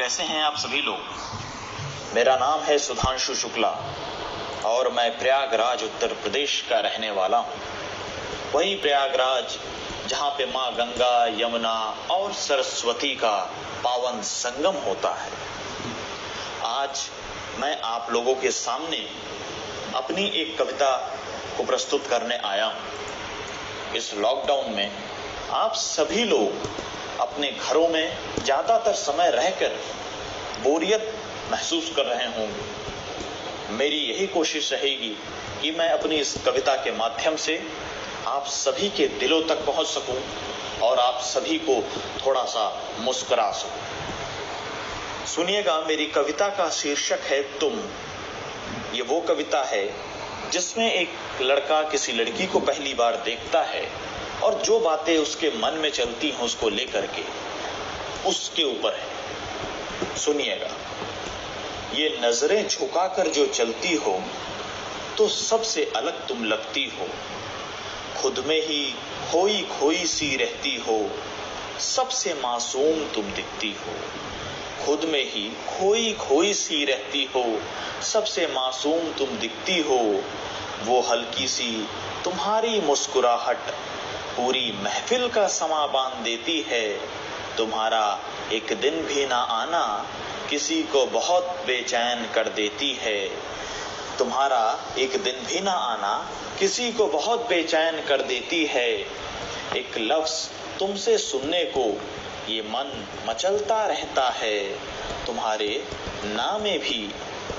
कैसे हैं आप सभी लोग। मेरा नाम है सुधांशु शुक्ला और मैं प्रयागराज उत्तर प्रदेश का रहने वाला हूँ। वही प्रयागराज जहाँ पे माँ गंगा, यमुना और सरस्वती का पावन संगम होता है। आज मैं आप लोगों के सामने अपनी एक कविता को प्रस्तुत करने आया हूँ। इस लॉकडाउन में आप सभी लोग अपने घरों में ज्यादातर समय रहकर बोरियत महसूस कर रहे होंगे। मेरी यही कोशिश रहेगी कि मैं अपनी इस कविता के माध्यम से आप सभी के दिलों तक पहुंच सकूं और आप सभी को थोड़ा सा मुस्कुरा सकूं। सुनिएगा, मेरी कविता का शीर्षक है तुम। ये वो कविता है जिसमें एक लड़का किसी लड़की को पहली बार देखता है और जो बातें उसके मन में चलती हैं उसको लेकर के उसके ऊपर है। सुनिएगा, ये नजरें झुकाकर जो चलती हो तो सबसे अलग तुम लगती हो। खुद में ही खोई खोई सी रहती हो, सबसे मासूम तुम दिखती हो। खुद में ही खोई खोई सी रहती हो, सबसे मासूम तुम दिखती हो। वो हल्की सी तुम्हारी मुस्कुराहट पूरी महफिल का समा बांध देती है। तुम्हारा एक दिन भी ना आना किसी को बहुत बेचैन कर देती है। तुम्हारा एक दिन भी ना आना किसी को बहुत बेचैन कर देती है। एक लफ्ज तुमसे सुनने को ये मन मचलता रहता है। तुम्हारे नामे भी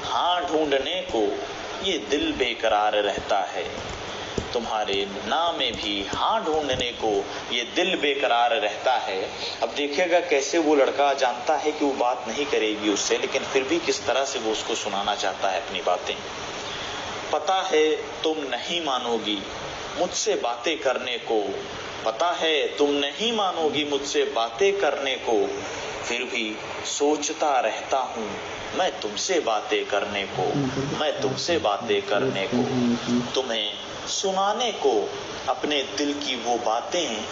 हाँ ढूंढने को ये दिल बेकरार रहता है। तुम्हारे नाम में भी हाँ ढूंढने को ये दिल बेकरार रहता है। अब देखिएगा कैसे वो लड़का जानता है कि वो बात नहीं करेगी उससे, लेकिन फिर भी किस तरह से वो उसको सुनाना चाहता है अपनी बातें। पता है तुम नहीं मानोगी मुझसे बातें करने को, पता है तुम नहीं मानोगी मुझसे बातें करने को, फिर भी सोचता रहता हूँ मैं तुमसे बातें करने को, मैं तुमसे बातें करने को। तुम्हें सुनाने को अपने दिल की वो बातें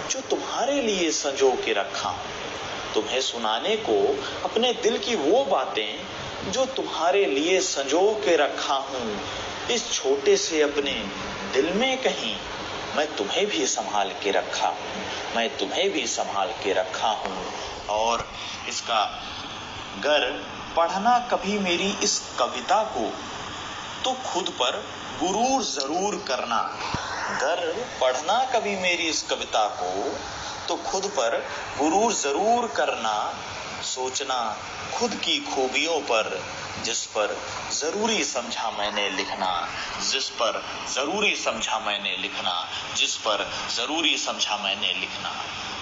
जो तुम्हारे लिए संजो के रखा हूं। तुम्हें सुनाने को अपने दिल की वो बातें जो तुम्हारे लिए संजो के रखा हूं। इस छोटे से अपने दिल में कहीं मैं तुम्हें भी संभाल के रखा हूं, मैं तुम्हें भी संभाल के रखा हूं। और इसका गर पढ़ना कभी मेरी इस कविता को तो खुद पर गुरूर जरूर करना। गर पढ़ना कभी मेरी इस कविता को तो खुद पर गुरूर जरूर करना। सोचना खुद की खूबियों पर जिस पर जरूरी समझा मैंने लिखना, जिस पर जरूरी समझा मैंने लिखना, जिस पर जरूरी समझा मैंने लिखना।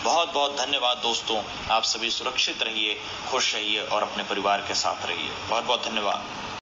बहुत बहुत धन्यवाद दोस्तों। आप सभी सुरक्षित रहिए, खुश रहिए और अपने परिवार के साथ रहिए। बहुत बहुत धन्यवाद।